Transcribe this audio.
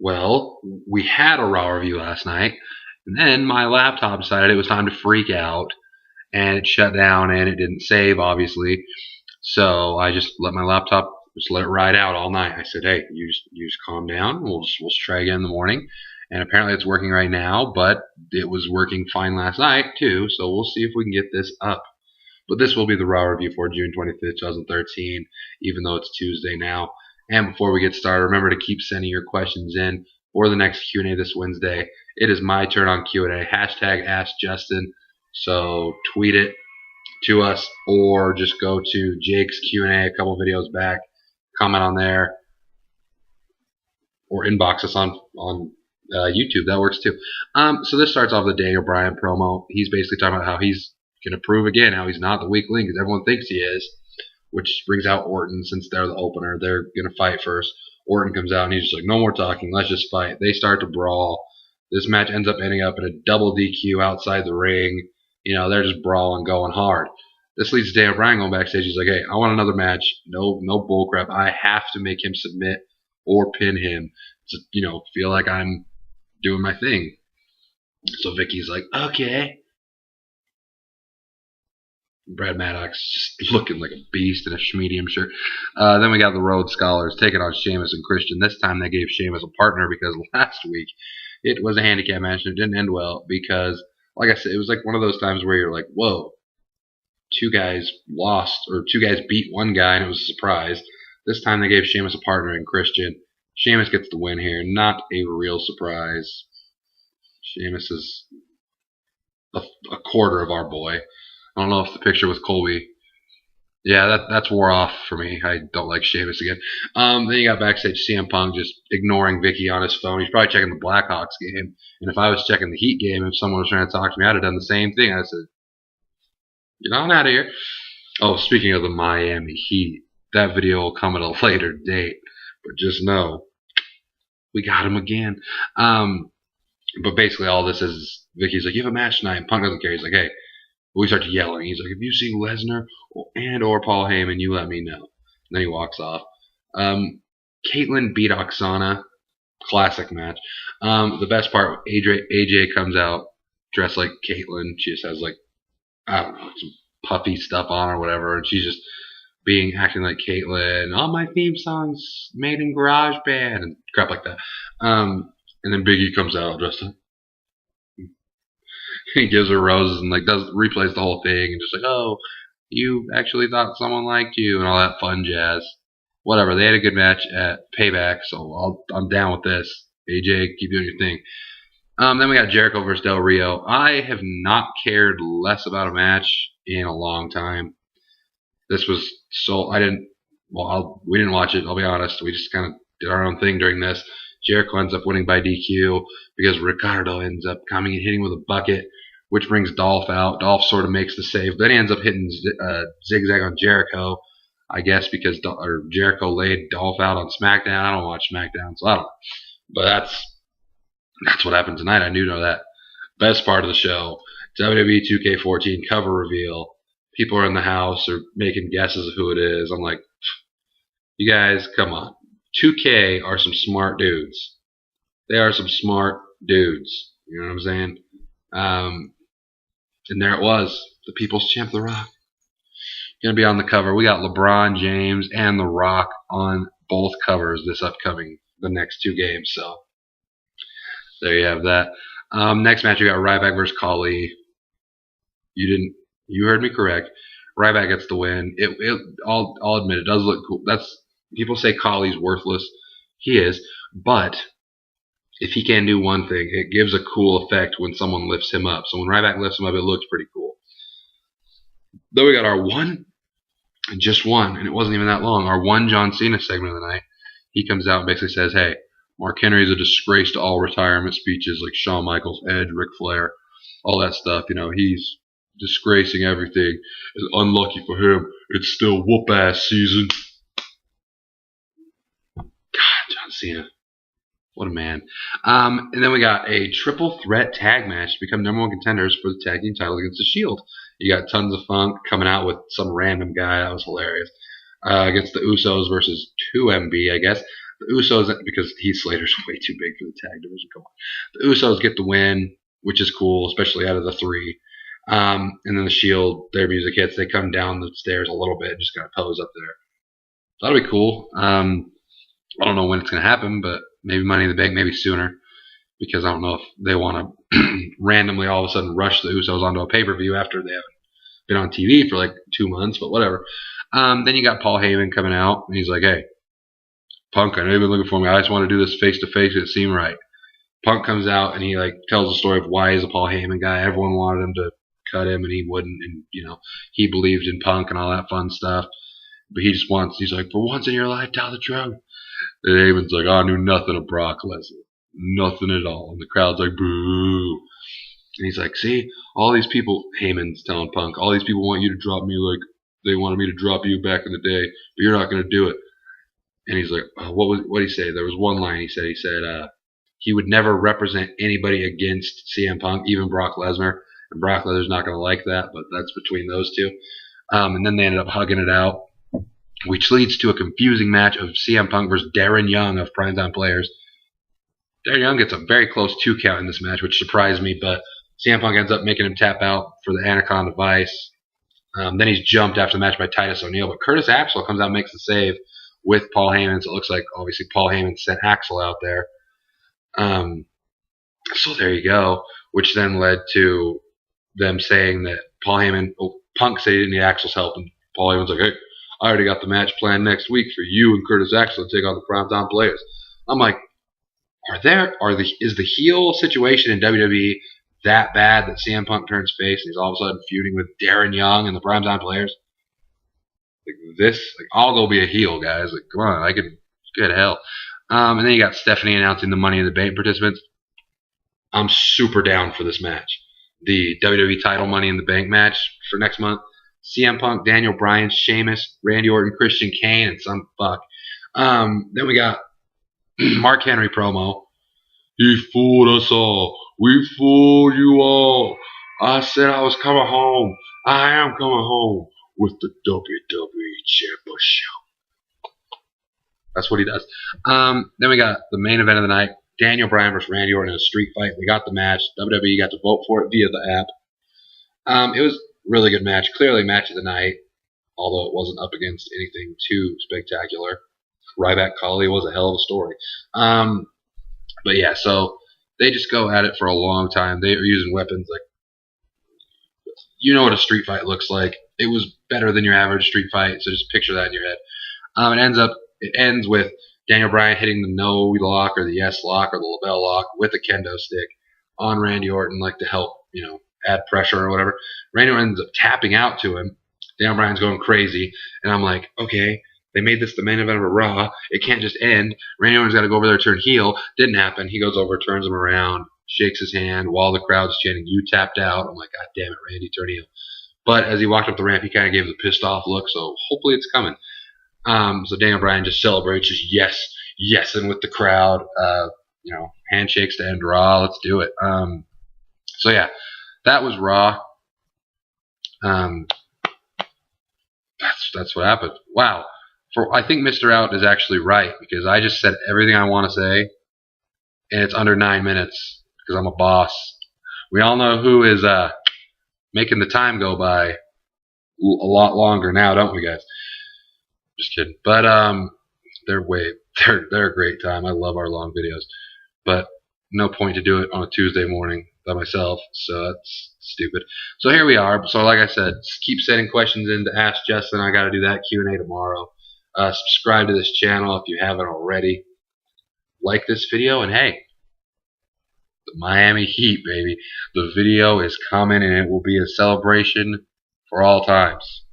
Well, we had a Raw review last night, and then my laptop decided it was time to freak out, and it shut down and it didn't save, obviously. So I just let my laptop just let it ride out all night. I said, "Hey, you just calm down. We'll try again in the morning." And apparently it's working right now, but it was working fine last night too. So we'll see if we can get this up. But this will be the Raw review for June 25th, 2013, even though it's Tuesday now. And before we get started, remember to keep sending your questions in for the next Q&A this Wednesday. It is my turn on Q&A. Hashtag Ask Justin. So tweet it to us or just go to Jake's Q&A a couple videos back, comment on there, or inbox us on YouTube. That works too. So this starts off the Daniel Bryan promo. He's basically talking about how he's going to prove again how he's not the weak link as everyone thinks he is, which brings out Orton since they're the opener. They're going to fight first. Orton comes out and he's just like, no more talking. Let's just fight. They start to brawl. This match ends up ending up in a double DQ outside the ring. You know, they're just brawling, going hard. This leads to Daniel Bryan going backstage. He's like, hey, I want another match. No bullcrap. I have to make him submit or pin him to, feel like I'm doing my thing. So Vicky's like, okay. Brad Maddox just looking like a beast in a medium shirt. Then we got the Rhodes Scholars taking on Sheamus and Christian. This time they gave Sheamus a partner because last week it was a handicap match and it didn't end well because, like I said, it was like one of those times where you're like, whoa, two guys lost or two guys beat one guy and it was a surprise. This time they gave Sheamus a partner in Christian. Sheamus gets the win here. Not a real surprise. Sheamus is a quarter of our boy. I don't know if the picture with Colby. Yeah, that's wore off for me. I don't like Sheamus again. Then you got backstage CM Punk just ignoring Vicky on his phone. He's probably checking the Blackhawks game. And if I was checking the Heat game, if someone was trying to talk to me, I'd have done the same thing. I said, get on out of here. Oh, speaking of the Miami Heat, that video will come at a later date. But just know, we got him again. But basically all this is Vicky's like, you have a match tonight. And Punk doesn't care. He's like, hey. We start yelling. He's like, if you see Lesnar or Paul Heyman, you let me know. And then he walks off. Caitlyn beat Oksana. Classic match. The best part, AJ comes out dressed like Caitlyn. She just has I don't know, some puffy stuff on or whatever. And she's just acting like Caitlyn. All my theme songs made in GarageBand and crap like that. And then Big E comes out dressed like, he gives her roses and replays the whole thing and just like, oh, you actually thought someone liked you and all that fun jazz. Whatever. They had a good match at Payback, so I'm down with this. AJ, keep doing your thing. Then we got Jericho versus Del Rio. I have not cared less about a match in a long time. This was we didn't watch it. I'll be honest. We just kind of did our own thing during this. Jericho ends up winning by DQ because Ricardo ends up coming and hitting with a bucket, which brings Dolph out. Dolph sort of makes the save. Then he ends up hitting zigzag on Jericho, I guess, because Jericho laid Dolph out on SmackDown. I don't watch SmackDown, so I don't know. But that's what happened tonight. I do know that. Best part of the show, WWE 2K14 cover reveal. People are in the house or making guesses of who it is. I'm like, you guys, come on. 2K are some smart dudes. They are some smart dudes. You know what I'm saying? And there it was. The People's Champ, The Rock. Going to be on the cover. We got LeBron James and The Rock on both covers the next two games. So there you have that. Next match, we got Ryback versus Khali. You heard me correct. Ryback gets the win. I'll admit it does look cool. People say Khali's worthless. He is, but if he can do one thing, it gives a cool effect when someone lifts him up. So when Ryback lifts him up, it looks pretty cool. Then we got our one, and just one, and it wasn't even that long, our one John Cena segment of the night. He comes out and basically says, hey, Mark Henry's a disgrace to all retirement speeches like Shawn Michaels, Edge, Ric Flair, all that stuff. He's disgracing everything. It's unlucky for him. It's still whoop-ass season. John Cena. What a man. And then we got a triple threat tag match to become number one contenders for the tag team title against the Shield. You got Tons of Funk coming out with some random guy. That was hilarious. Against the Usos versus 2MB, I guess. The Usos, because Heath Slater's way too big for the tag division. Come on. The Usos get the win, which is cool, especially out of the three. And then the Shield, their music hits. They come down the stairs a little bit, just kind of pose up there. That'll be cool. I don't know when it's going to happen, but maybe Money in the Bank, maybe sooner, because I don't know if they want to randomly all of a sudden rush the Usos onto a pay-per-view after they haven't been on TV for like 2 months, but whatever. Then you got Paul Heyman coming out, and he's like, hey, Punk, I know you've been looking for me. I just want to do this face-to-face. It seemed right. Punk comes out, and he like tells the story of why he's a Paul Heyman guy. Everyone wanted him to cut him, and he wouldn't, and, he believed in Punk and all that fun stuff. But he's like, for once in your life, tell the truth. And Heyman's like, I knew nothing of Brock Lesnar. Nothing at all. And the crowd's like, boo. And he's like, see, all these people, Heyman's telling Punk, all these people want you to drop me like they wanted me to drop you back in the day, but you're not going to do it. And he's like, what did he say? There was one line he said, he would never represent anybody against CM Punk, even Brock Lesnar. And Brock Lesnar's not going to like that, but that's between those two. And then they ended up hugging it out, which leads to a confusing match of CM Punk versus Darren Young of Primetime Players. Darren Young gets a very close 2 count in this match, which surprised me, but CM Punk ends up making him tap out for the Anaconda Vice. Then he's jumped after the match by Titus O'Neil, but Curtis Axel comes out and makes the save with Paul Heyman, so it looks like obviously Paul Heyman sent Axel out there. So there you go, which then led to them saying that Punk said he didn't need Axel's help, and Paul Heyman's like, hey, I already got the match planned next week for you and Curtis Axel to take on the Primetime Players. I'm like, is the heel situation in WWE that bad that CM Punk turns face and he's all of a sudden feuding with Darren Young and the Primetime Players? I'll go be a heel, guys. Like, come on, I could get hell. And then you got Stephanie announcing the Money in the Bank participants. I'm super down for this match. The WWE title Money in the Bank match for next month. CM Punk, Daniel Bryan, Sheamus, Randy Orton, Christian Kane, and some fuck. Then we got Mark Henry promo. He fooled us all. We fooled you all. I said I was coming home. I am coming home with the WWE Championship. That's what he does. Then we got the main event of the night. Daniel Bryan versus Randy Orton in a street fight. They got the match. WWE got to vote for it via the app. It was a really good match. Clearly match of the night, although it wasn't up against anything too spectacular. Ryback Collie was a hell of a story. But yeah, so they just go at it for a long time. They are using weapons like, you know what a street fight looks like. It was better than your average street fight, so just picture that in your head. It ends with Daniel Bryan hitting the no lock or the yes lock or the label lock with a kendo stick on Randy Orton, like to help, add pressure or whatever. Randy Orton ends up tapping out to him. Daniel Bryan's going crazy, and I'm like, okay, they made this the main event of a Raw. It can't just end. Randy Orton's got to go over there, turn heel. Didn't happen. He goes over, turns him around, shakes his hand while the crowd's chanting, "You tapped out." I'm like, God damn it, Randy, turn heel. But as he walked up the ramp, he kind of gave the pissed off look, so hopefully it's coming. So Daniel Bryan just celebrates, just yesing with the crowd. Handshakes to end Raw. Let's do it. So yeah, that was Raw. That's what happened. Wow. I think Mr. Out is actually right, because I just said everything I want to say, and it's under 9 minutes because I'm a boss. We all know who is making the time go by a lot longer now, don't we, guys? Just kidding. But they're a great time. I love our long videos, but no point to do it on a Tuesday morning by myself, so that's stupid. So here we are. So like I said, keep sending questions in to Ask Justin. I got to do that Q&A tomorrow. Subscribe to this channel if you haven't already. Like this video, and hey, the Miami Heat, baby. The video is coming, and it will be a celebration for all times.